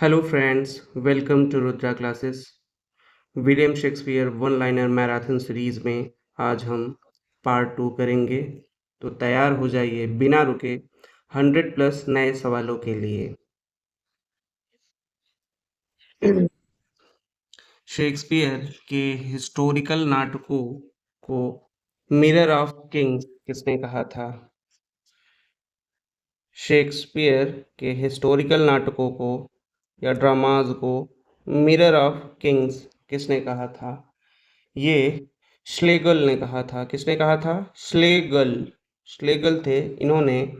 Hello friends, welcome to Rudra classes. William Shakespeare one liner marathon series में आज हम part 2 करेंगे। तो तैयार हो जाइए बिना रुके 100 प्लस नए सवालों के लिए। शेक्सपियर के हिस्टोरिकल नाटकों को मिरर ऑफ किंग्स किसने कहा था? शेक्सपियर के हिस्टोरिकल नाटकों को या ड्रामाज को मिरर ऑफ किंग्स किसने कहा था? ये श्लेगल ने कहा था। किसने कहा था? श्लेगल। श्लेगल थे। इन्होंने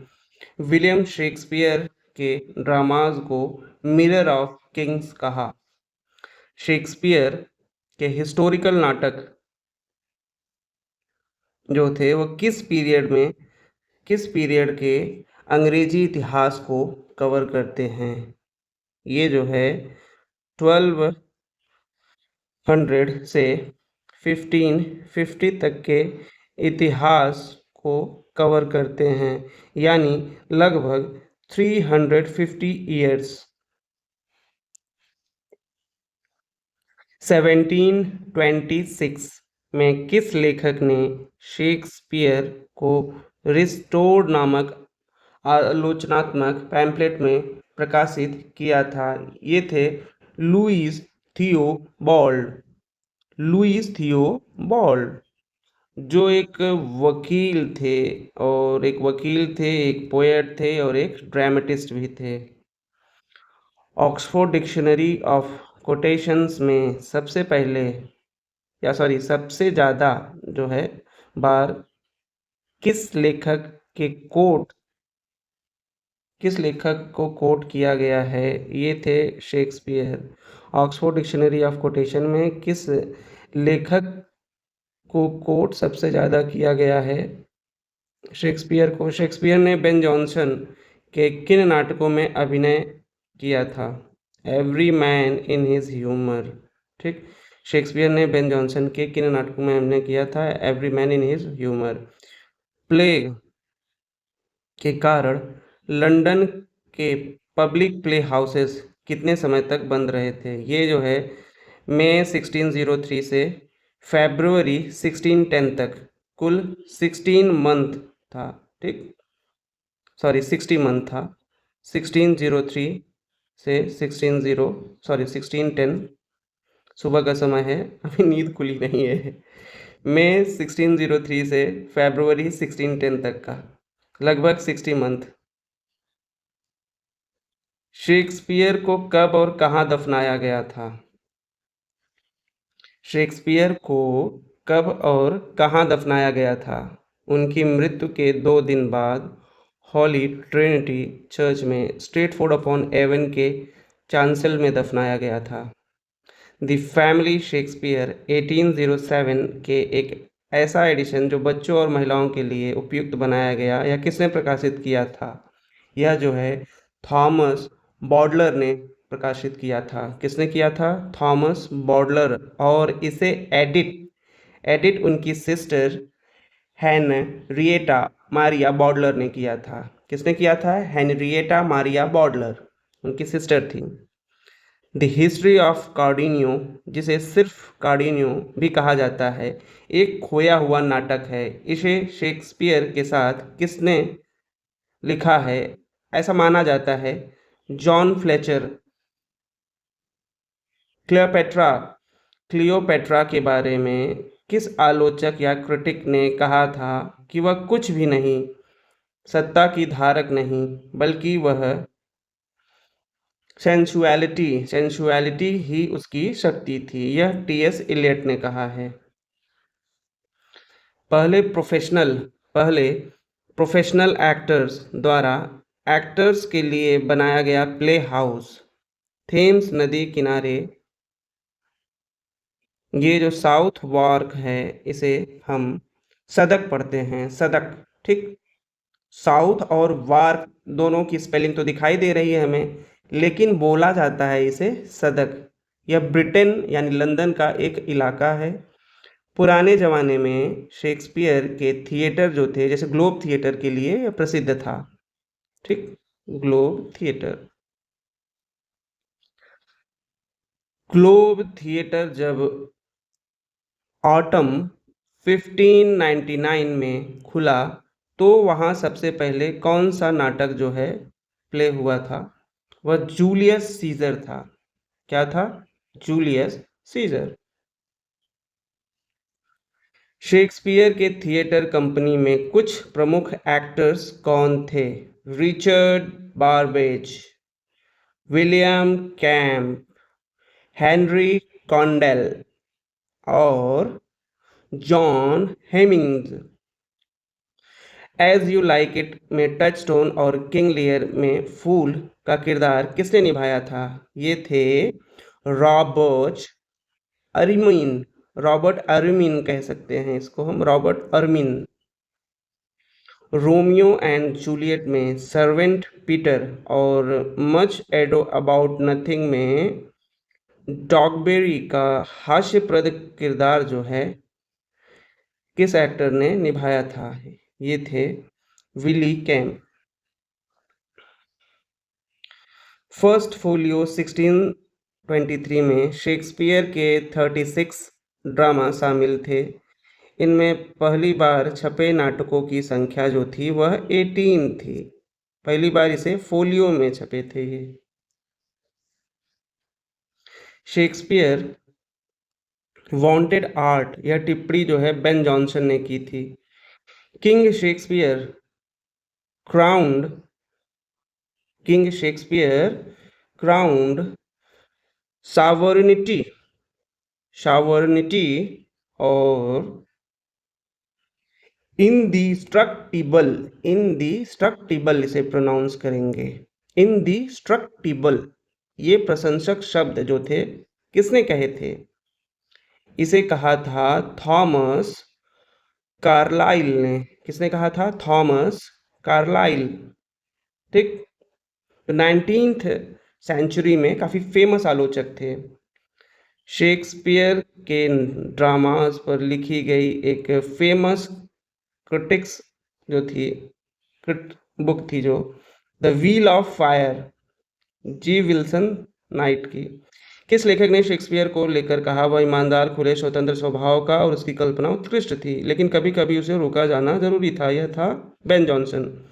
विलियम शेक्सपियर के ड्रामाज को मिरर ऑफ किंग्स कहा। शेक्सपियर के हिस्टोरिकल नाटक जो थे वो किस पीरियड के अंग्रेजी इतिहास को कवर करते हैं? ये जो है 1200 से 1550 तक के इतिहास को कवर करते हैं, यानी लगभग 350 ईयर्स। 1726 में किस लेखक ने शेक्सपियर को रिस्टोर्ड नामक आलोचनात्मक पैम्फलेट में प्रकाशित किया था? ये थे लुईस थियोबाल्ड। लुईस थियोबाल्ड जो एक थे, एक पोएट थे और एक ड्रामेटिस्ट भी थे। ऑक्सफोर्ड डिक्शनरी ऑफ कोटेशंस में सबसे ज़्यादा जो है बार किस लेखक को कोट किया गया है? ये थे Shakespeare. Oxford dictionary of quotation में किस लेखक को कोट सबसे ज़्यादा किया गया है? शेक्सपियर को। शेक्सपियर ने बेन जॉनसन के किन नाटकों में अभिनय किया था? Every man in his humour. ठीक। शेक्सपियर ने बेन जॉनसन के किन नाटकों में अभिनय किया था? Every man in his humour. Plague के कारण लंदन के पब्लिक प्ले हाउसेस कितने समय तक बंद रहे थे? ये जो है मई 1603 से फरवरी 1610 तक कुल 16 मंथ था। ठीक, 60 मंथ था। 1603 से 1610 सुबह का समय है, अभी नींद खुली नहीं है। मई 1603 से फरवरी 1610 तक का लगभग 60 मंथ। शेक्सपियर को कब और कहाँ दफनाया गया था? शेक्सपियर को कब और कहाँ दफनाया गया था? उनकी मृत्यु के 2 दिन बाद हॉली ट्रिनिटी चर्च में स्ट्रेटफोर्ड अपॉन एवन के चांसेल में दफनाया गया था। द फैमिली शेक्सपियर 1807 के एक ऐसा एडिशन जो बच्चों और महिलाओं के लिए उपयुक्त बनाया गया या किसने प्रकाशित किया था? यह जो है थॉमस बॉडलर ने प्रकाशित किया था। किसने किया था? Thomas Bowdler. और इसे एडिट उनकी सिस्टर हेनरिएटा मारिया बॉडलर ने किया था। किसने किया था? हेनरिएटा मारिया बॉडलर, उनकी सिस्टर थी। द हिस्ट्री ऑफ कार्डिनियो, जिसे सिर्फ कार्डिनियो भी कहा जाता है, एक खोया हुआ नाटक है। इसे शेक्सपियर के साथ किसने लिखा है? ऐसा माना जाता है जॉन फ्लेचर। क्लियोपेट्रा के बारे में किस आलोचक या क्रिटिक ने कहा था कि वह कुछ भी नहीं, सत्ता की धारक नहीं, बल्कि वह सेंसुअलिटी ही उसकी शक्ति थी? यह टीएस इलियट ने कहा है। पहले प्रोफेशनल एक्टर्स द्वारा एक्टर्स के लिए बनाया गया प्ले हाउस थेम्स नदी किनारे, ये जो साउथ वॉर्क है इसे हम सदक पढ़ते हैं। सदक। ठीक। साउथ और वार्क दोनों की स्पेलिंग तो दिखाई दे रही है हमें, लेकिन बोला जाता है इसे सदक। यह ब्रिटेन यानी लंदन का एक इलाका है। पुराने ज़माने में शेक्सपियर के थिएटर जो थे, जैसे ग्लोब थिएटर के लिए प्रसिद्ध था। ठीक। Globe theatre. ग्लोब थिएटर जब ऑटम 1599 में खुला तो वहाँ सबसे पहले कौन सा नाटक जो है प्ले हुआ था? वह जूलियस सीजर था। क्या था? Julius Caesar. शेक्सपियर के थिएटर कंपनी में कुछ प्रमुख एक्टर्स कौन थे? Richard Burbage, William Kemp, Henry Condell और John Heminges. As You Like It में टचस्टोन और किंग लियर में फूल का किरदार किसने निभाया था? ये थे रॉबर्ट अरमीन। रॉबर्ट अरमीन कह सकते हैं इसको हम, रॉबर्ट अरमीन। रोमियो एंड जूलियट में सर्वेंट पीटर और मच एडो अबाउट नथिंग में डॉगबेरी का हास्यप्रद किरदार जो है किस एक्टर ने निभाया था? ये थे विली कैम्प। फर्स्ट फोलियो 1623 में शेक्सपियर के 36 ड्रामा शामिल थे। इनमें पहली बार छपे नाटकों की संख्या जो थी वह 18 थी। पहली बार इसे फोलियो में छपे थे ये। शेक्सपियर वांटेड आर्ट, यह टिप्पणी जो है बेन जॉनसन ने की थी। King Shakespeare crowned king Shakespeare crowned sovereignty sovereignty और इंडिस्ट्रक्टिबल इसे प्रोनाउंस करेंगे, इंडिस्ट्रक्टिबल। ये प्रशंसक शब्द जो थे किसने कहे थे? इसे कहा था थॉमस कार्लाइल ने। किसने कहा था? Thomas Carlyle. ठीक। 19th सेंचुरी में काफ़ी फेमस आलोचक थे। शेक्सपियर के ड्रामास पर लिखी गई एक फेमस क्रिटिक्स जो थी, बुक थी जो the wheel of fire, G Wilson Knight की। किस लेखक ने शेक्सपियर को लेकर कहा वह ईमानदार, खुले, स्वतंत्र स्वभाव का और उसकी कल्पना उत्कृष्ट थी, लेकिन कभी कभी उसे रोका जाना जरूरी था? यह था Ben Jonson.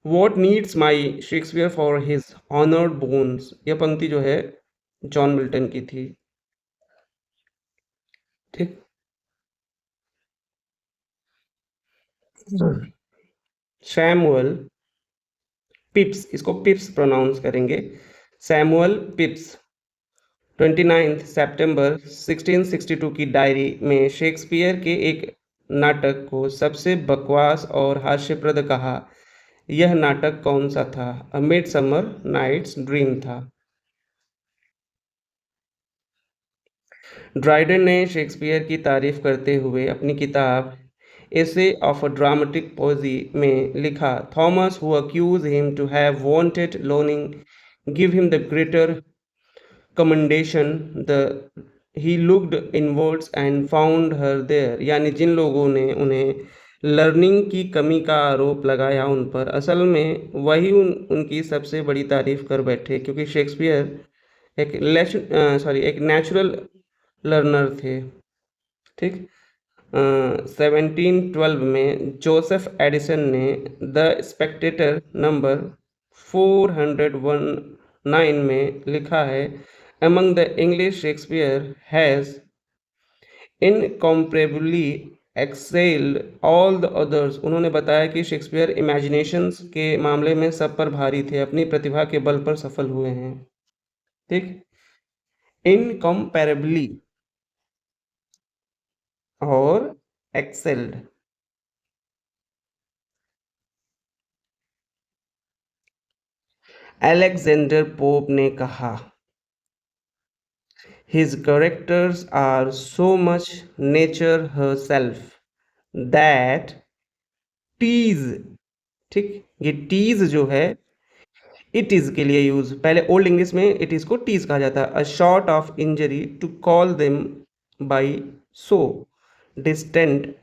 What needs my Shakespeare for his honoured bones, यह पंक्ति जो है जॉन मिल्टन की थी। ठीक। सैमुअल पिप्स, इसको पिप्स प्रोनाउंस करेंगे, सैमुअल पिप्स 29 सितंबर 1662 की डायरी में शेक्सपियर के एक नाटक को सबसे बकवास और हास्यप्रद कहा। यह नाटक कौन सा था? अ मिडसमर नाइट्स ड्रीम था। ड्राइडन ने शेक्सपियर की तारीफ करते हुए अपनी किताब essay of a dramatic poesy में लिखा, Thomas who accuse him to have wanted learning give him the greater commendation the he looked inwards and found her there. यानी जिन लोगों ने उन्हें लर्निंग की कमी का आरोप लगाया उन पर, असल में वही उनकी सबसे बड़ी तारीफ कर बैठे, क्योंकि शेक्सपियर एक नेचुरल लर्नर थे। ठीक। 1712 में जोसेफ एडिसन ने द स्पेक्टेटर नंबर 419 में लिखा है, among the English Shakespeare has incomparably excelled all the others. उन्होंने बताया कि शेक्सपियर इमेजिनेशंस के मामले में सब पर भारी थे, अपनी प्रतिभा के बल पर सफल हुए हैं। ठीक। इनकॉम्पैरेबली और एक्सेल्ड। अलेक्जेंडर पोप ने कहा, his characters are so much nature herself that tease. ठीक। ये टीज जो है इट इज के लिए यूज, पहले ओल्ड इंग्लिश में इट इज को टीज कहा जाता है। A short of injury to call them by so distant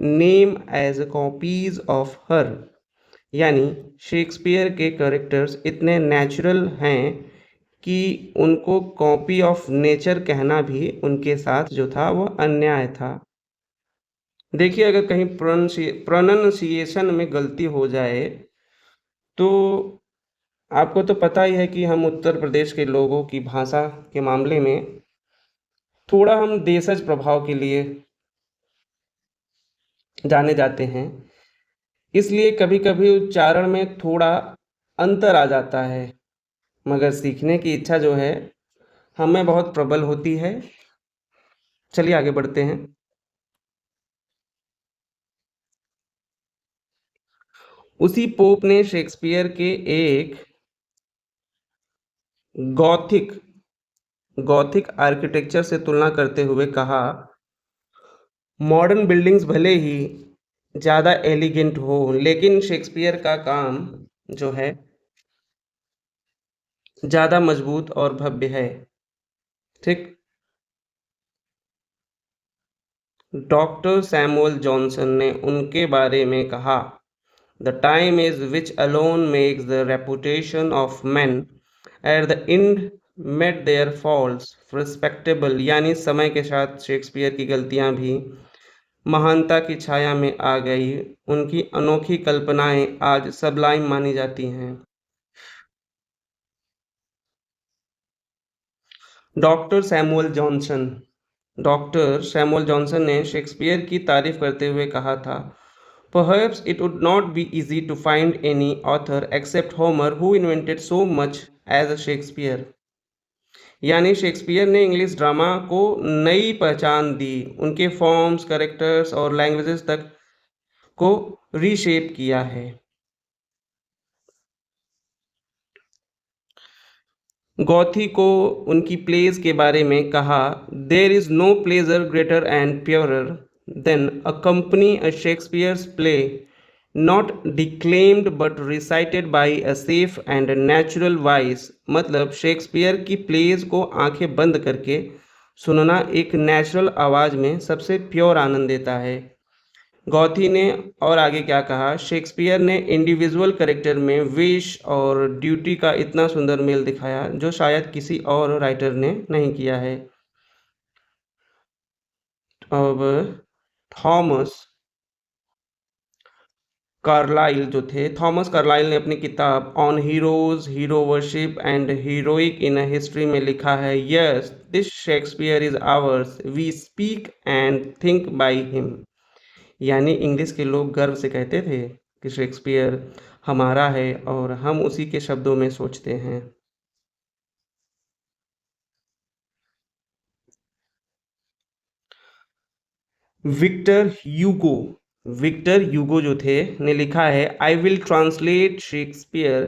name as copies of her. यानी शेक्सपियर के कैरेक्टर्स इतने नेचुरल हैं कि उनको कॉपी ऑफ नेचर कहना भी उनके साथ जो था वो अन्याय था। देखिए, अगर कहीं प्रोनंसिएशन में गलती हो जाए तो आपको तो पता ही है कि हम उत्तर प्रदेश के लोगों की भाषा के मामले में थोड़ा हम देशज प्रभाव के लिए जाने जाते हैं। इसलिए कभी-कभी उच्चारण में थोड़ा अंतर आ जाता है, मगर सीखने की इच्छा जो है हमें बहुत प्रबल होती है। चलिए आगे बढ़ते हैं। उसी पोप ने शेक्सपियर के एक गॉथिक गॉथिक आर्किटेक्चर से तुलना करते हुए कहा, मॉडर्न बिल्डिंग्स भले ही ज़्यादा एलिगेंट हो, लेकिन शेक्सपियर का काम जो है ज़्यादा मजबूत और भव्य है। ठीक। डॉक्टर सैमुअल जॉनसन ने उनके बारे में कहा, the time is which alone makes the reputation of man at the end mate their falls respectable, यानी समय के साथ शेक्सपियर की गलतियां भी महानता की छाया में आ गई, उनकी अनोखी कल्पनाएं आज सबलाइम मानी जाती हैं। Doctor Samuel Johnson doctor Samuel Johnson ने शेक्सपियर की तारीफ करते हुए कहा था, perhaps it would not be easy to find any author except Homer who invented so much as a Shakespeare, यानी शेक्सपियर ने इंग्लिश ड्रामा को नई पहचान दी, उनके फॉर्म्स, कैरेक्टर्स और लैंग्वेजेस तक को रीशेप किया है। गौथी को उनकी प्लेज के बारे में कहा, there is no pleasure greater and purer than a company a Shakespeare's play not declaimed but recited by a safe and natural voice, मतलब शेक्सपियर की प्लेज को आंखें बंद करके सुनना एक नेचुरल आवाज़ में सबसे प्योर आनंद देता है। गौथी ने और आगे क्या कहा, शेक्सपियर ने इंडिविजुअल कैरेक्टर में विश और ड्यूटी का इतना सुंदर मेल दिखाया जो शायद किसी और राइटर ने नहीं किया है। अब थॉमस कार्लाइल जो थे, थॉमस कार्लाइल ने अपनी किताब on heroes, hero worship and heroic in history में लिखा है, yes this Shakespeare is ours, we speak and think by him, यानी इंग्लिश के लोग गर्व से कहते थे कि शेक्सपियर हमारा है और हम उसी के शब्दों में सोचते हैं। विक्टर ह्यूगो विक्टर ह्यूगो जो थे ने लिखा है, I will translate Shakespeare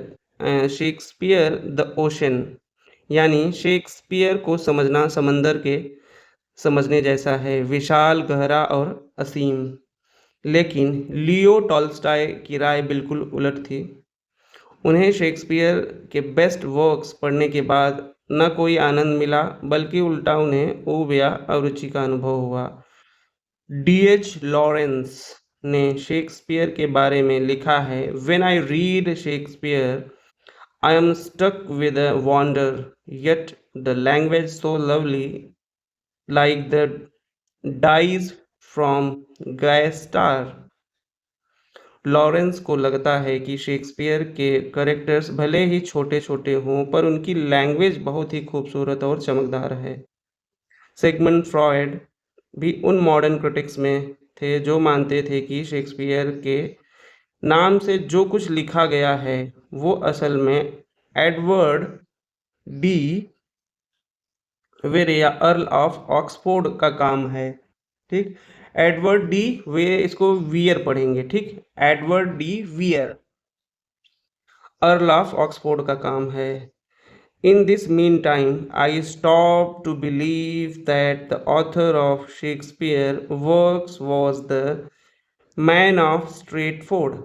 the ocean, यानी शेक्सपियर को समझना समंदर के समझने जैसा है, विशाल, गहरा और असीम। लेकिन लियो टॉल्स्टॉय की राय बिल्कुल उलट थी। उन्हें शेक्सपियर के बेस्ट वर्क्स पढ़ने के बाद न कोई आनंद मिला, बल्कि उल्टा उन्हें ऊब या अरुचि का अनुभव हुआ। डीएच लॉरेंस ने शेक्सपियर के बारे में लिखा है, when I read Shakespeare I am stuck with a wonder, yet the language so lovely, like the dyes from guy star. Lawrence को लगता है कि शेक्सपियर के कैरेक्टर्स भले ही छोटे छोटे हों, पर उनकी लैंग्वेज बहुत ही खूबसूरत और चमकदार है। सिगमंड फ्रॉयड भी उन मॉडर्न क्रिटिक्स में थे जो मानते थे कि शेक्सपियर के नाम से जो कुछ लिखा गया है वो असल में एडवर्ड डी वेरे या अर्ल ऑफ ऑक्सफोर्ड का काम है। ठीक। एडवर्ड डी वे, इसको वियर पढ़ेंगे। ठीक। Edward D wear, earl of Oxford का काम है। In this meantime, I stopped to believe that the author of Shakespeare works was the man of Stratford.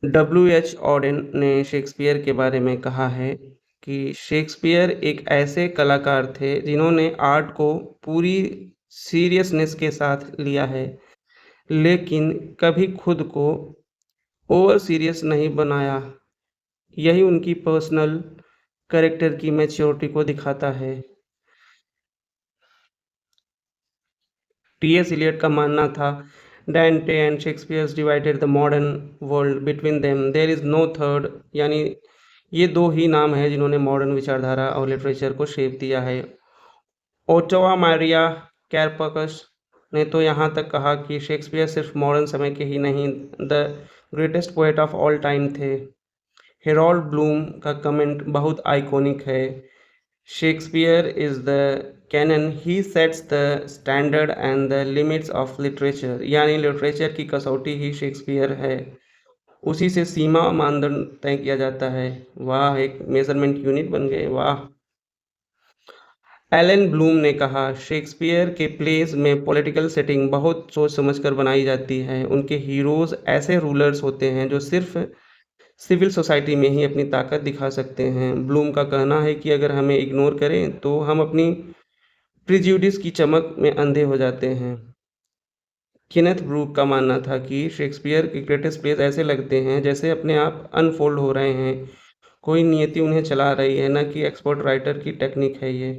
W.H. Odean ने शेक्सपियर के बारे में कहा है कि शेक्सपियर एक ऐसे कलाकार थे जिन्होंने आर्ट को पूरी सीरियसनेस के साथ लिया है, लेकिन कभी खुद को ओवर सीरियस नहीं बनाया। यही उनकी पर्सनल कैरेक्टर की मैच्योरिटी को दिखाता है। टी एस इलियट का मानना था, Dante and Shakespeare divided the modern world between them. There is no third, यानी ये दो ही नाम है जिन्होंने मॉडर्न विचारधारा और लिटरेचर को शेप दिया है। ओटोवा मारिया कैरपकस ने तो यहाँ तक कहा कि शेक्सपियर सिर्फ मॉडर्न समय के ही नहीं, the greatest poet of all time थे। हेरोल्ड ब्लूम का कमेंट बहुत आइकॉनिक है, Shakespeare is the canon, he sets the standard and the limits of literature, यानी लिटरेचर की कसौटी ही शेक्सपियर है, उसी से सीमा मानदंड तय किया जाता है। वाह, एक मेजरमेंट यूनिट बन गए, वाह। एलन ब्लूम ने कहा, शेक्सपियर के प्लेस में पॉलिटिकल सेटिंग बहुत सोच समझकर बनाई जाती है, उनके हीरोज ऐसे रूलर्स होते हैं जो सिर्फ सिविल सोसाइटी में ही अपनी ताकत दिखा सकते हैं। ब्लूम का कहना है कि अगर हमें इग्नोर करें तो हम अपनी प्रिज्यूडिस की चमक में अंधे हो जाते हैं। किनेथ ब्रूक का मानना था कि शेक्सपियर के ग्रेटेस्ट प्लेस ऐसे लगते हैं जैसे अपने आप अनफोल्ड हो रहे हैं, कोई नियति उन्हें चला रही है, न कि एक्सपर्ट राइटर की टेक्निक है ये।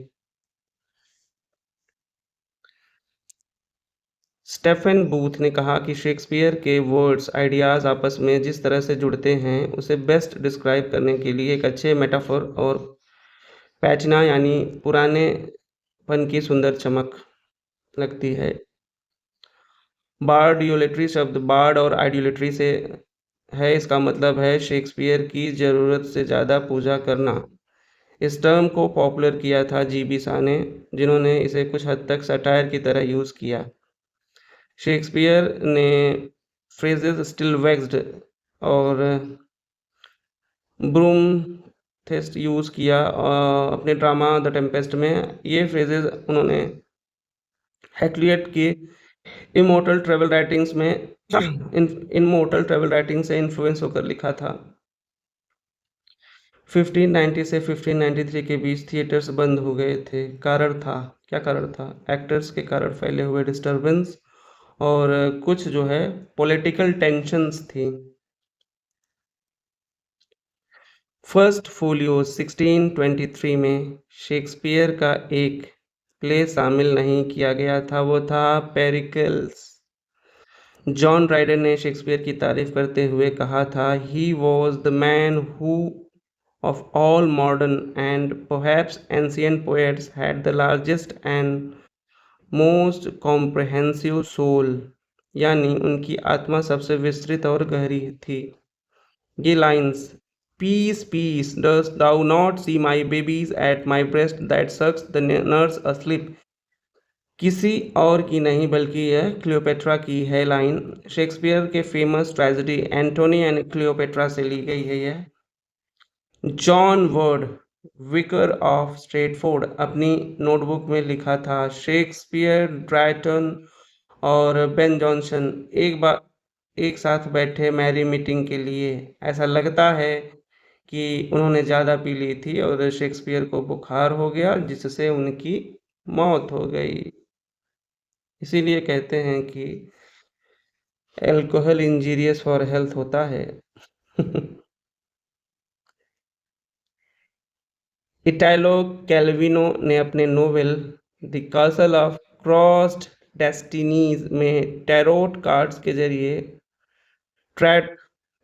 स्टेफन बूथ ने कहा कि शेक्सपियर के वर्ड्स आइडियाज़ आपस में जिस तरह से जुड़ते हैं उसे बेस्ट डिस्क्राइब करने के लिए एक अच्छे मेटाफर और पैचना, यानी पुरानेपन की सुंदर चमक लगती है। बार्डियोलेट्री शब्द बार्ड और आइडियोलेट्री से है, इसका मतलब है शेक्सपियर की ज़रूरत से ज़्यादा पूजा करना। इस टर्म को पॉपुलर किया था जी.बी. शाह ने, जिन्होंने इसे कुछ हद तक सटायर की तरह यूज़ किया। शेक्सपियर ने फ्रेजेस स्टिल वैक्स्ड और ब्रूम थेस्ट यूज़ किया अपने ड्रामा द टेम्पेस्ट में। ये फ्रेजेस उन्होंने हैक्लियट की इमोर्टल ट्रेवल राइटिंग्स में इमोर्टल ट्रेवल राइटिंग से इन्फ्लुएंस होकर लिखा था। 1590 से 1593 के बीच थिएटर्स बंद हो गए थे। कारण था, क्या कारण था? एक्टर्स के कारण फैले हुए डिस्टरबेंस और कुछ जो है पॉलिटिकल टेंशन्स थी। फर्स्ट फोलियो 1623 में शेक्सपियर का एक प्ले शामिल नहीं किया गया था, वो था पेरिकल्स। जॉन ड्राइडन ने शेक्सपियर की तारीफ करते हुए कहा था, he was the man who of all modern and perhaps ancient poets had the largest and most comprehensive soul, यानी उनकी आत्मा सबसे विस्तृत और गहरी थी। ये lines, peace peace dost thou not see my babies at my breast that sucks the nurse asleep, किसी और की नहीं बल्कि यह क्लियोपेट्रा की है लाइन। शेक्सपियर के famous tragedy Antony and Cleopatra से ली गई है यह। John Ward, vicar of Stratford, अपनी नोटबुक में लिखा था, शेक्सपियर, ड्रायटन और बेन जॉनसन एक बार एक साथ बैठे मैरी मीटिंग के लिए। ऐसा लगता है कि उन्होंने ज़्यादा पी ली थी और शेक्सपियर को बुखार हो गया जिससे उनकी मौत हो गई। इसीलिए कहते हैं कि एल्कोहल इंजीरियस फॉर हेल्थ होता है। इटालो कैल्विनो ने अपने novel the castle of crossed destinies में टैरोट कार्ड्स के जरिए ट्रैट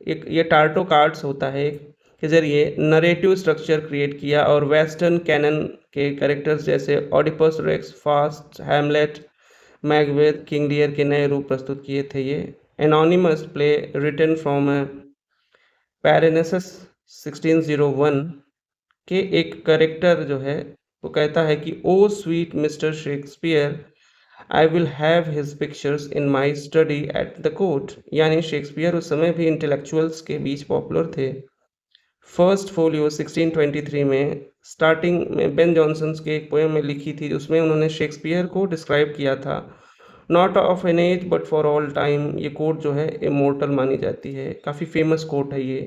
एक ये टार्टो कार्ड्स होता है के जरिए नरेटिव स्ट्रक्चर क्रिएट किया और वेस्टर्न कैनन के कैरेक्टर्स जैसे Oedipus Rex, Faust, Hamlet, Macbeth, King Lear के नए रूप प्रस्तुत किए थे। ये anonymous play written from Parnassus 1601 के एक करेक्टर जो है वो कहता है कि O sweet mister Shakespeare, I will have his pictures in my study at the court, यानी शेक्सपियर उस समय भी इंटेलेक्चुअल्स के बीच पॉपुलर थे। फर्स्ट फोलियो 1623 में स्टार्टिंग में बेन जॉनसन के एक पोएम में लिखी थी, उसमें उन्होंने शेक्सपियर को डिस्क्राइब किया था, not of an age but for all time. ये कोट जो है इमोर्टल मानी जाती है, काफ़ी फेमस कोट है ये,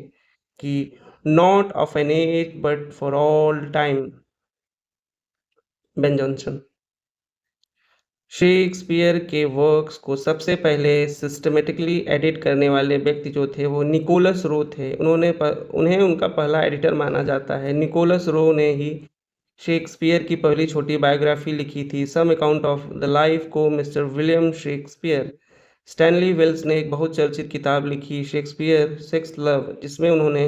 कि not of an age but for all time, Ben Jonson. Shakespeare के वर्क्स को सबसे पहले सिस्टमेटिकली एडिट करने वाले व्यक्ति जो थे वो निकोलस रो थे। उन्हें उनका पहला एडिटर माना जाता है। निकोलस रो ने ही शेक्सपियर की पहली छोटी बायोग्राफी लिखी थी, some account of the life को mister William Shakespeare. Stanley Wells ने एक बहुत चर्चित किताब लिखी, शेक्सपियर सेक्स लव, जिसमें उन्होंने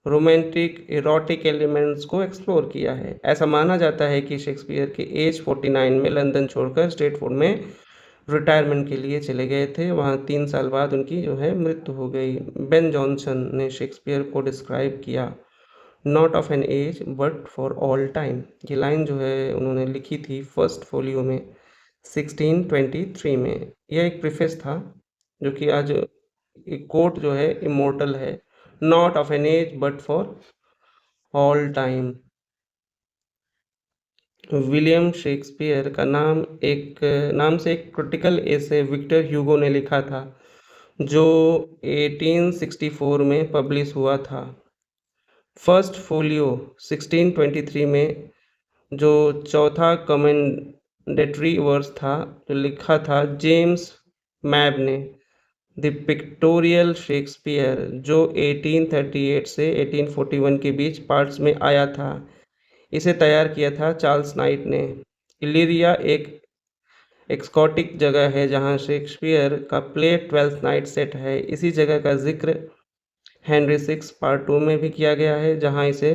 रोमांटिक इरोटिक एलिमेंट्स को एक्सप्लोर किया है। ऐसा माना जाता है कि शेक्सपियर के एज 49 में लंदन छोड़कर स्ट्रेटफोर्ड में रिटायरमेंट के लिए चले गए थे। वहाँ 3 साल बाद उनकी जो है मृत्यु हो गई। बेन जॉनसन ने शेक्सपियर को डिस्क्राइब किया, not of an age but for all time. ये लाइन जो है उन्होंने लिखी थी फर्स्ट फोलियो में 1623 में। यह एक प्रीफेस था जो कि आज एक कोट जो है इमोर्टल है, not of an age but for all time. William Shakespeare का नाम से एक क्रिटिकल एसे विक्टर ह्यूगो ने लिखा था, जो 1864 में पब्लिश हुआ था। फर्स्ट फोलियो 1623 में जो चौथा कमेंडेटरी वर्स था, जो लिखा था जेम्स मैब ने, द पिक्टोरियल शेक्सपियर, जो 1838 से 1841 के बीच पार्ट्स में आया था। इसे तैयार किया था चार्ल्स नाइट ने। इलिरिया एक स्कॉटिक जगह है जहां शेक्सपियर का प्ले ट्वेल्थ नाइट सेट है। इसी जगह का जिक्र हेनरी सिक्स पार्ट 2 में भी किया गया है, जहां इसे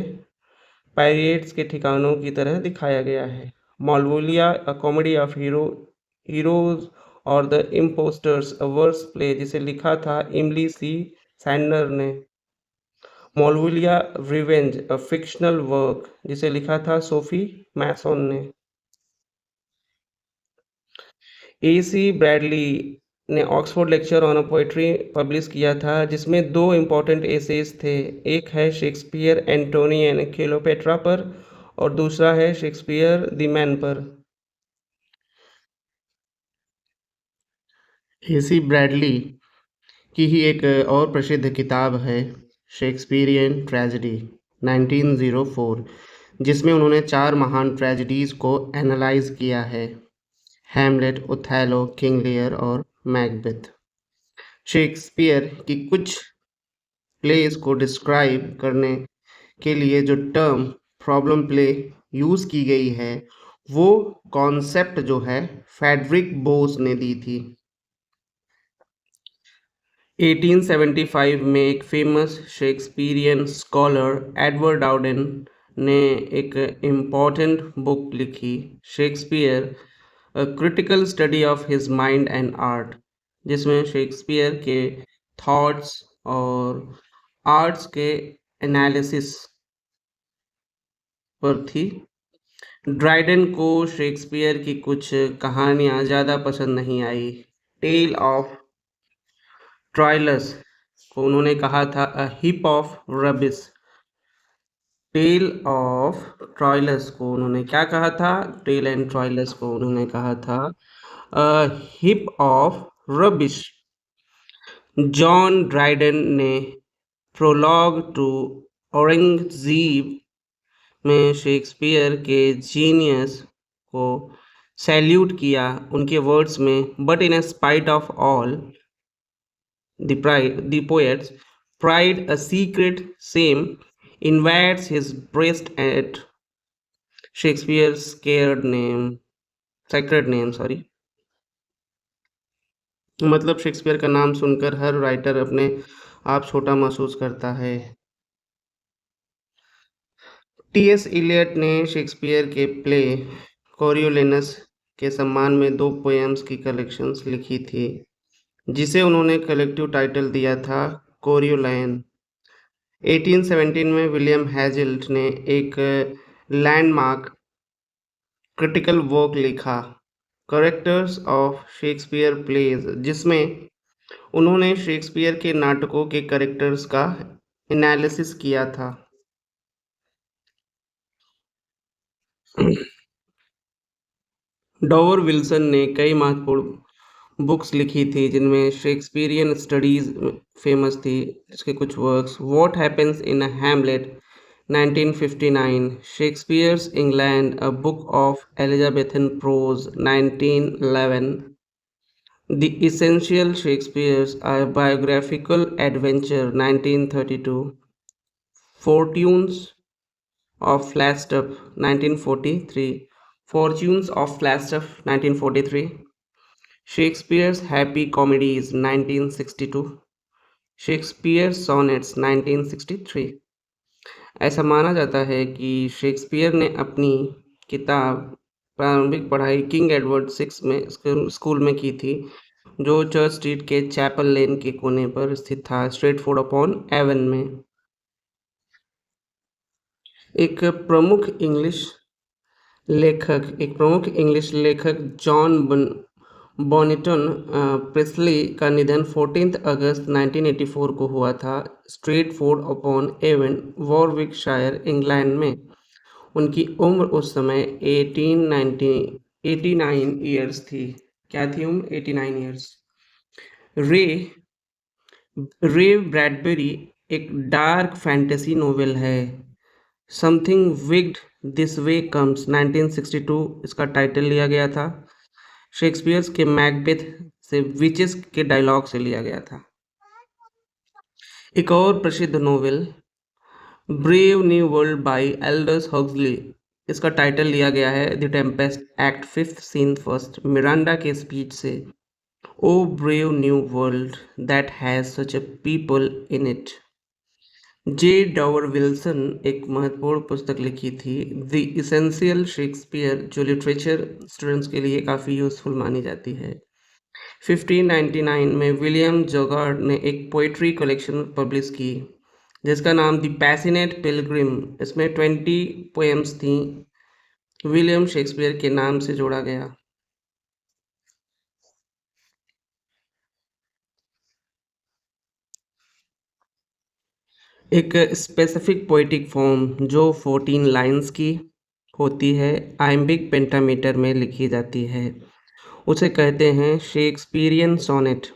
पायरेट्स के ठिकानों की तरह दिखाया गया है। Malvolio a comedy of heroes और the impostors a verse play, जिसे लिखा था इमली सी सैंडर ने। Malvolio revenge a fictional work, जिसे लिखा था सोफी मैसन ने। AC ब्रैडली ने Oxford lecture on poetry publish किया था, जिसमें दो इम्पोर्टेंट एसेज थे। एक है शेक्सपियर एंटोनी एंड क्लियोपेट्रा पर, और दूसरा है शेक्सपियर द मैन पर। AC ब्रैडली की ही एक और प्रसिद्ध किताब है शेक्सपियरियन ट्रेजेडी 1904, जिसमें उन्होंने 4 महान ट्रेजेडीज़ को एनालाइज किया है, हैमलेट, ओथेलो, किंग लियर और मैकबेथ। शेक्सपियर की कुछ प्लेस को डिस्क्राइब करने के लिए जो टर्म प्रॉब्लम प्ले यूज़ की गई है, वो कॉन्सेप्ट जो है फ्रेडरिक बोस ने दी थी। 1875 में एक फेमस शेक्सपियरियन स्कॉलर एडवर्ड डाउडेन ने एक इम्पॉर्टेंट बुक लिखी, Shakespeare a critical study of his mind and art, जिसमें शेक्सपियर के थॉट्स और आर्ट्स के एनालिसिस पर थी। ड्राइडन को शेक्सपियर की कुछ कहानियाँ ज़्यादा पसंद नहीं आई। टेल ऑफ ट्रायलस को उन्होंने कहा था a heap of rubbish. Tale of Troilus को उन्होंने क्या कहा था? टेल एंड ट्रायलस को उन्होंने कहा था a heap of rubbish. John Dryden ने प्रोलॉग टू औरंगज़ेब में शेक्सपियर के जीनियस को सैल्यूट किया, उनके वर्ड्स में, but in spite of all the poet's pride, a secret shame invades his breast at Shakespeare's sacred name, sorry। मतलब Shakespeare का नाम सुनकर हर राइटर अपने आप छोटा महसूस करता है। T.S. इलियट ने शेक्सपियर के प्ले कोरियोलेनस के सम्मान में 2 पोएम्स की कलेक्शंस लिखी थी, जिसे उन्होंने कलेक्टिव टाइटल दिया था कोरियोलाइन। 1817 में विलियम हैज़ल्ट ने एक लैंडमार्क क्रिटिकल वर्क लिखा, कैरेक्टर्स ऑफ शेक्सपियर प्लेज, जिसमें उन्होंने शेक्सपियर के नाटकों के कैरेक्टर्स का एनालिसिस किया था। डॉवर विल्सन ने कई महत्वपूर्ण बुक्स लिखी थी, जिनमें शेक्सपियरियन स्टडीज़ फेमस थी। इसके कुछ works, what happens in a Hamlet, 1959, Shakespeare's England, a book of Elizabethan prose, 1911. The Essential Shakespeare's, a biographical adventure, 1932. Fortunes of Falstaff, 1943. Fortunes of Falstaff, 1943. Shakespeare's Happy Comedies, 1962. Shakespeare sonnets 1963। ऐसा माना जाता है कि Shakespeare ने अपनी किताब प्रारंभिक पढ़ाई किंग एडवर्ड सिक्स में स्कूल में की थी, जो चर्च स्ट्रीट के चैपल लेन के कोने पर स्थित था, स्ट्रेटफोर्ड अपॉन एवन में। एक प्रमुख इंग्लिश एक प्रमुख इंग्लिश लेखक जॉन बॉनिटन प्रिस्ली का निधन 14 अगस्त 1984 को हुआ था, Stratford upon Avon, Warwickshire, England में। उनकी उम्र उस समय 89 ईयर्स थी। क्या थी उम्र? 89 ईयर्स। रे रे ब्रैडबेरी एक डार्क फैंटेसी नोवेल है। समथिंग विग्ड दिस वे कम्स 1962 इसका टाइटल लिया गया था। शेक्सपियर के मैकबेथ से विचेस के डायलॉग से लिया गया था। एक और प्रसिद्ध novel Brave new World by Aldous Huxley, इसका टाइटल लिया गया है the Tempest, act fifth, scene first, Miranda के स्पीच से। O brave new world that has such a people in it. J Dover Wilson एक महत्वपूर्ण पुस्तक लिखी थी, द इसेंशियल शेक्सपियर, जो लिटरेचर स्टूडेंट्स के लिए काफ़ी यूज़फुल मानी जाती है। 1599 में विलियम जोगार्ड ने एक पोइट्री कलेक्शन पब्लिश की जिसका नाम द पैसिनेट पिलग्रिम। इसमें 20 पोएम्स थीं, विलियम शेक्सपियर के नाम से जोड़ा गया। एक स्पेसिफिक पोइटिक फॉर्म जो 14 लाइंस की होती है, आइम्बिक पेंटामीटर में लिखी जाती है, उसे कहते हैं शेक्सपियरियन सोनेट।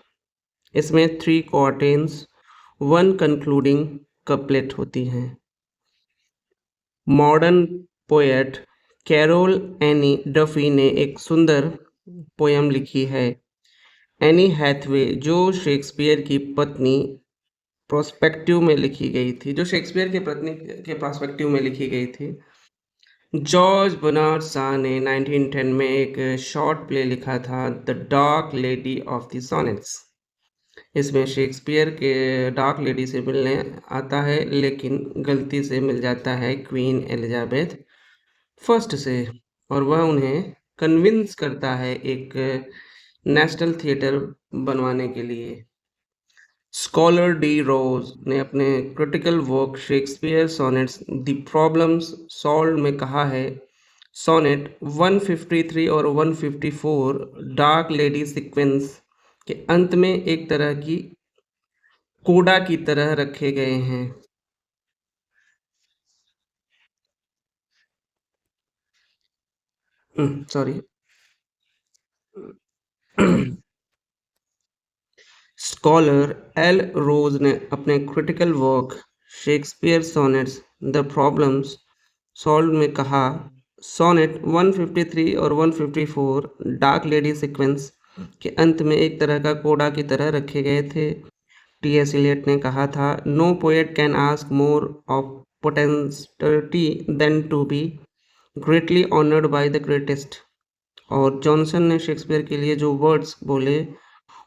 इसमें 3 क्वार्टेंस, 1 कंक्लूडिंग कपलेट होती हैं। Modern poet Carol Ann Duffy ने एक सुंदर पोयम लिखी है, एनी हैथवे, जो शेक्सपियर की पत्नी प्रोस्पेक्टिव में लिखी गई थी, जो शेक्सपियर की पत्नी के प्रोस्पेक्टिव में लिखी गई थी। जॉर्ज बर्नार्ड शॉ ने 1910 में एक शॉर्ट प्ले लिखा था, the dark lady of the sonnets. इसमें शेक्सपियर के डार्क लेडी से मिलने आता है, लेकिन गलती से मिल जाता है क्वीन एलिजाबेथ फर्स्ट से, और वह उन्हें कन्विंस करता है एक नेशनल थिएटर बनवाने के लिए। स्कॉलर डी रोज ने अपने critical work Shakespeare sonnets the problems solve में कहा है, सोनेट 153 और 154 डार्क लेडी सीक्वेंस के अंत में एक तरह की कोडा की तरह रखे गए हैं। सॉरी। स्कॉलर एल रोज ने अपने critical work Shakespeare sonnets the problems solve में कहा, सोनेट 153 और 154 डार्क लेडी सीक्वेंस के अंत में एक तरह का कोडा की तरह रखे गए थे। टी.एस. एलियट ने कहा था, no poet can ask more of पोटेंसिटी than to be greatly honoured by the greatest. और जॉनसन ने शेक्सपियर के लिए जो वर्ड्स बोले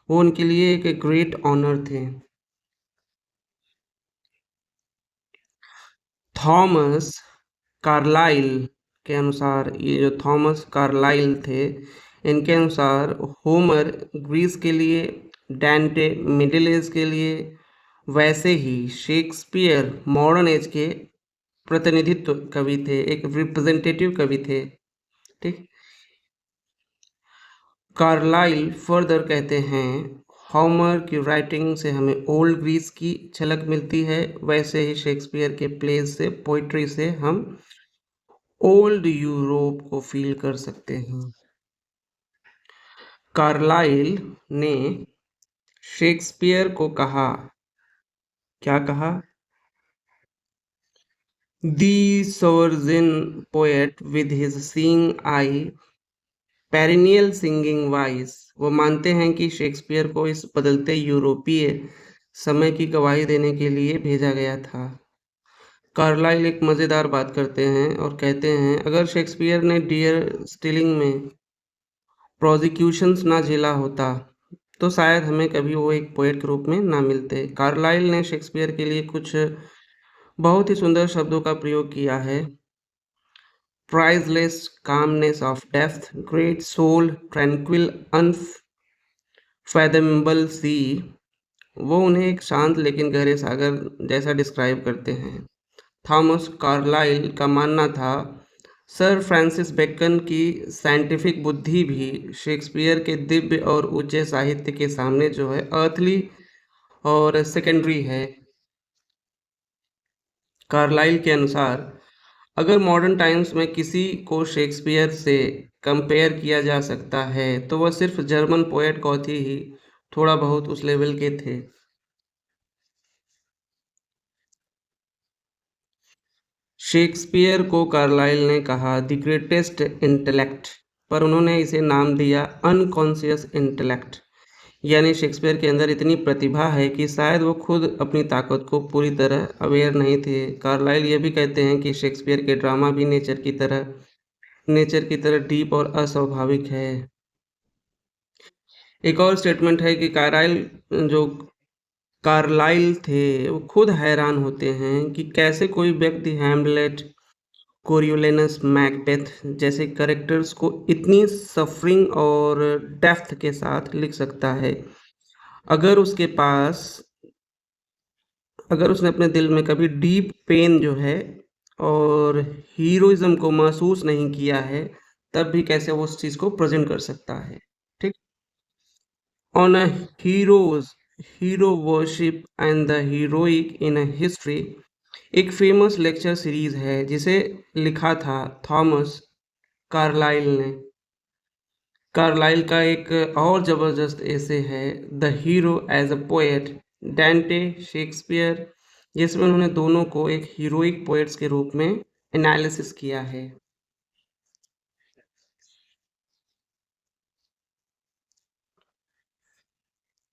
वो उनके लिए एक ग्रेट ऑनर थे। थॉमस कार्लाइल के अनुसार, ये जो थॉमस कार्लाइल थे, इनके अनुसार होमर ग्रीस के लिए, डांटे मिडिल एज के लिए, वैसे ही शेक्सपियर मॉडर्न एज के प्रतिनिधित्व कवि थे, एक रिप्रेजेंटेटिव कवि थे। ठीक। कार्लाइल फर्दर कहते हैं, होमर की राइटिंग से हमें ओल्ड ग्रीस की झलक मिलती है, वैसे ही शेक्सपियर के प्लेज से, पोइट्री से हम ओल्ड यूरोप को फील कर सकते हैं। कार्लाइल ने शेक्सपियर को कहा, क्या कहा? The sovereign poet with his seeing eye, perennial singing voice, वो मानते हैं कि शेक्सपियर को इस बदलते यूरोपीय समय की गवाही देने के लिए भेजा गया था। कार्लाइल एक मज़ेदार बात करते हैं और कहते हैं, अगर शेक्सपियर ने डियर स्टिलिंग में प्रोसिक्यूशंस ना झेला होता तो शायद हमें कभी वो एक पोएट के रूप में ना मिलते। कार्लाइल ने शेक्सपियर के लिए कुछ बहुत ही सुंदर शब्दों का प्रयोग किया है। Priceless calmness of depth, great soul, tranquil unfathomable sea, वो उन्हें एक शांत लेकिन गहरे सागर जैसा डिस्क्राइब करते हैं। थॉमस कार्लाइल का मानना था, सर फ्रांसिस बेकन की साइंटिफिक बुद्धि भी शेक्सपियर के दिव्य और ऊंचे साहित्य के सामने जो है अर्थली और सेकेंडरी है। कार्लाइल के अनुसार, अगर मॉडर्न टाइम्स में किसी को शेक्सपियर से कंपेयर किया जा सकता है तो वह सिर्फ जर्मन पोएट गॉथी ही थोड़ा बहुत उस लेवल के थे। शेक्सपियर को कार्लाइल ने कहा द ग्रेटेस्ट इंटेलेक्ट, पर उन्होंने इसे नाम दिया अनकॉन्शियस इंटेलेक्ट। यानी शेक्सपियर के अंदर इतनी प्रतिभा है कि शायद वो खुद अपनी ताकत को पूरी तरह अवेयर नहीं थे। कार्लाइल ये भी कहते हैं कि शेक्सपियर के ड्रामा भी नेचर की तरह डीप और अस्वाभाविक है। एक और स्टेटमेंट है कि जो कार्लाइल थे वो खुद हैरान होते हैं कि कैसे कोई व्यक्ति हैमलेट, कोरियोलेनस, मैकबेथ जैसे कैरेक्टर्स को इतनी सफरिंग और डेप्थ के साथ लिख सकता है। अगर उसके पास अगर उसने अपने दिल में कभी डीप पेन जो है और हीरोइज्म को महसूस नहीं किया है, तब भी कैसे वो उस चीज़ को प्रेजेंट कर सकता है। ठीक। On a heroes hero worship and the heroic in a history, एक फेमस लेक्चर सीरीज है जिसे लिखा था थॉमस कार्लाइल ने। कार्लाइल का एक और जबरदस्त ऐसे है the hero as a poet, Dante Shakespeare, जिसमें उन्होंने दोनों को एक हीरोइक पोएट्स के रूप में एनालिसिस किया है।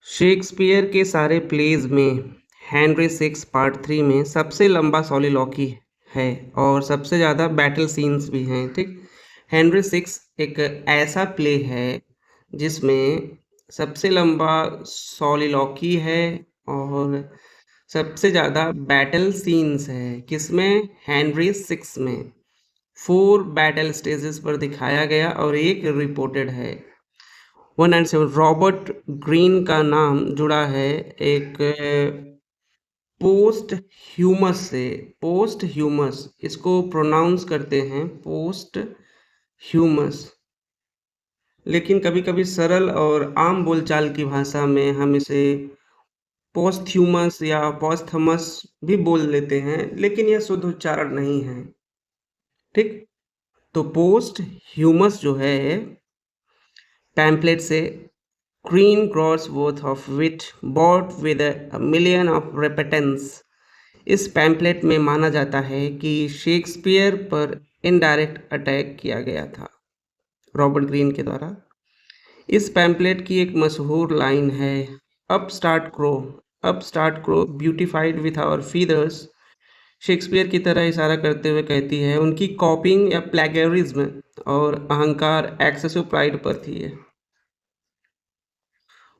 शेक्सपियर के सारे प्लेज में हेनरी सिक्स पार्ट थ्री में सबसे लंबा सॉलिलॉकी है और सबसे ज़्यादा बैटल सीन्स भी हैं। ठीक। हेनरी सिक्स एक ऐसा प्ले है जिसमें सबसे लंबा सॉलिलॉकी है और सबसे ज़्यादा बैटल सीन्स है। किसमें? हेनरी सिक्स में 4 बैटल स्टेजेस पर दिखाया गया और एक रिपोर्टेड है। 197। रॉबर्ट ग्रीन का नाम जुड़ा है एक पोस्ट ह्यूमस से। पोस्ट ह्यूमस इसको प्रोनाउंस करते हैं पोस्ट ह्यूमस, लेकिन कभी कभी सरल और आम बोलचाल की भाषा में हम इसे पोस्थ्यूमस या पोस्थमस भी बोल लेते हैं, लेकिन यह शुद्ध उच्चारण नहीं है। ठीक। तो पोस्ट ह्यूमस जो है पैम्पलेट से green gross worth of wit bought with a million of repentance, इस पैम्पलेट में माना जाता है कि शेक्सपियर पर इनडायरेक्ट अटैक किया गया था रॉबर्ट ग्रीन के द्वारा। इस पैम्पलेट की एक मशहूर लाइन है, upstart crow beautified with our feathers. Shakespeare की तरह इशारा करते हुए कहती है उनकी कॉपिंग या प्लेगरिज्म और अहंकार एक्सेसिव प्राइड पर थी।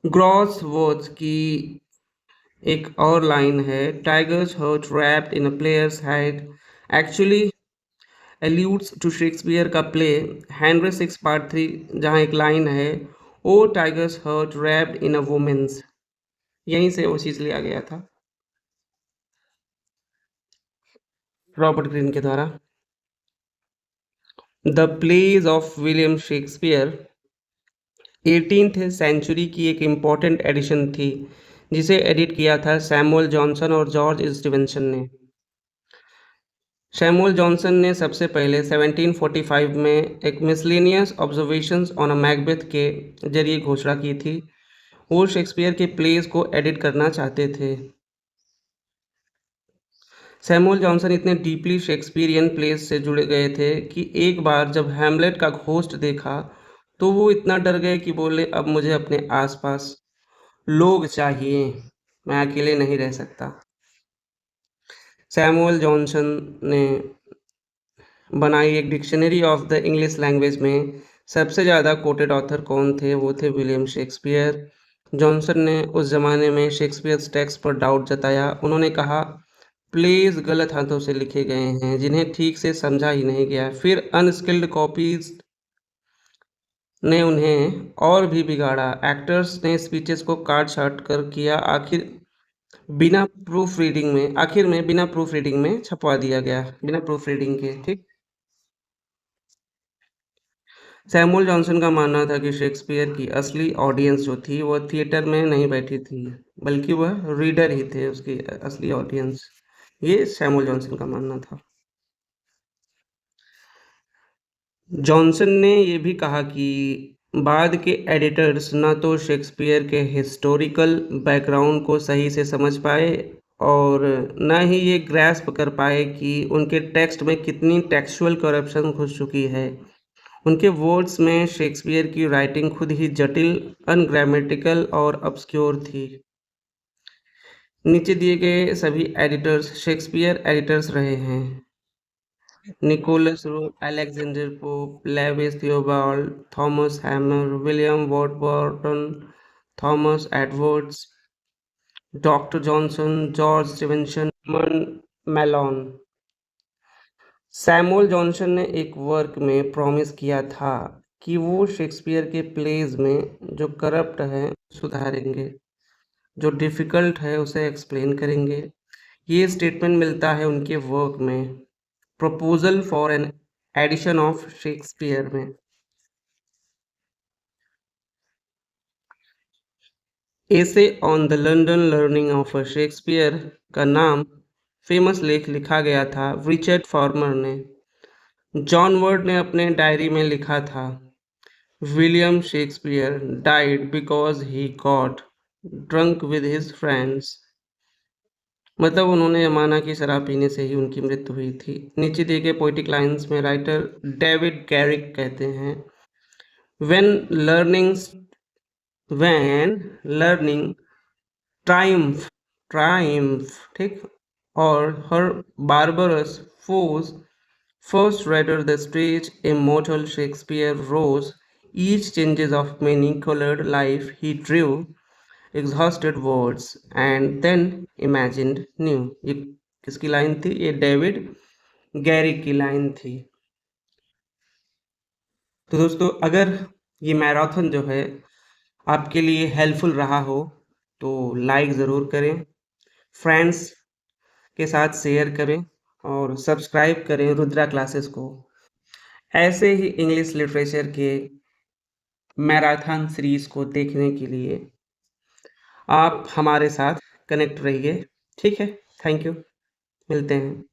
ग्रॉस वॉच की एक और लाइन है, tiger's heart wrapped in a player's hide, actually alludes to Shakespeare का play Henry six part three, जहाँ एक लाइन है, O tiger's heart wrapped in a woman's. यहीं से वो चीज़ लिया गया था रॉबर्ट ग्रीन के द्वारा। The plays of William Shakespeare 18th century की एक इम्पॉर्टेंट एडिशन थी जिसे एडिट किया था सैमुअल जॉनसन और जॉर्ज स्टीवेंसन ने। सैमुअल जॉनसन ने सबसे पहले 1745 में एक miscellaneous observations on a Macbeth के जरिए घोषणा की थी। वो शेक्सपियर के प्लेस को एडिट करना चाहते थे। सैमुअल जॉनसन इतने डीपली शेक्सपियरियन प्लेस से जुड़े गए थे कि एक बार जब हैमलेट का घोस्ट देखा तो वो इतना डर गए कि बोले अब मुझे अपने आसपास लोग चाहिए, मैं अकेले नहीं रह सकता। सैमुअल जॉनसन ने बनाई एक dictionary of the English language में सबसे ज़्यादा कोटेड ऑथर कौन थे, वो थे विलियम शेक्सपियर। जॉनसन ने उस ज़माने में शेक्सपियर टेक्स्ट पर डाउट जताया। उन्होंने कहा प्लेज गलत हाथों से लिखे गए हैं जिन्हें ठीक से समझा ही नहीं गया। फिर अनस्किल्ड कॉपीज ने उन्हें और भी बिगाड़ा। एक्टर्स ने स्पीचेस को काट छाट कर किया, आखिर में बिना प्रूफ रीडिंग में छपवा दिया गया, बिना प्रूफ रीडिंग के। ठीक। सैमुअल जॉनसन का मानना था कि शेक्सपियर की असली ऑडियंस जो थी वह थिएटर में नहीं बैठी थी, बल्कि वह रीडर ही थे, उसकी असली ऑडियंस। ये सैमुअल जॉनसन का मानना था। जॉनसन ने ये भी कहा कि बाद के एडिटर्स ना तो शेक्सपियर के हिस्टोरिकल बैकग्राउंड को सही से समझ पाए और ना ही ये ग्रैस्प कर पाए कि उनके टेक्स्ट में कितनी टेक्सचुअल करप्शन घुस चुकी है। उनके वर्ड्स में शेक्सपियर की राइटिंग खुद ही जटिल, अनग्रामेटिकल और ऑब्सक्योर थी। नीचे दिए गए सभी एडिटर्स शेक्सपियर एडिटर्स रहे हैं: Nicholas Rowe, Alexander Pope, Lewis Theobald, Thomas Hanmer, William Warburton, Thomas Edwards, doctor Johnson, George Stevenson, Malone. Samuel Johnson ने एक वर्क में प्रॉमिस किया था कि वो शेक्सपियर के प्लेज में जो करप्ट है सुधारेंगे, जो डिफ़िकल्ट है उसे एक्सप्लेन करेंगे। ये स्टेटमेंट मिलता है उनके वर्क में proposal for an edition of Shakespeare में। Essay on the London learning of Shakespeare का नाम फेमस लेख लिखा गया था रिचर्ड फॉर्मर ने। जॉन वर्ड ने अपने डायरी में लिखा था William Shakespeare died because he got drunk with his friends. मतलब उन्होंने यह माना कि शराब पीने से ही उनकी मृत्यु हुई थी। नीचे दिए गए पोइटिक लाइंस में राइटर डेविड गैरिक कहते हैं when learning when learning triumph, ठीक, और हर barbarous foes first rather the stage immortal Shakespeare rose, each changes of many colored life he drew exhausted words and then imagined new। ये किसकी line थी? ये David गैरिक की line थी। तो दोस्तों अगर ये मैराथन जो है आपके लिए हेल्पफुल रहा हो तो लाइक ज़रूर करें, फ्रेंड्स के साथ शेयर करें और सब्सक्राइब करें रुद्रा क्लासेस को। ऐसे ही इंग्लिश लिटरेचर के मैराथन सीरीज को देखने के लिए आप हमारे साथ कनेक्ट रहिए। ठीक है, थैंक यू, मिलते हैं।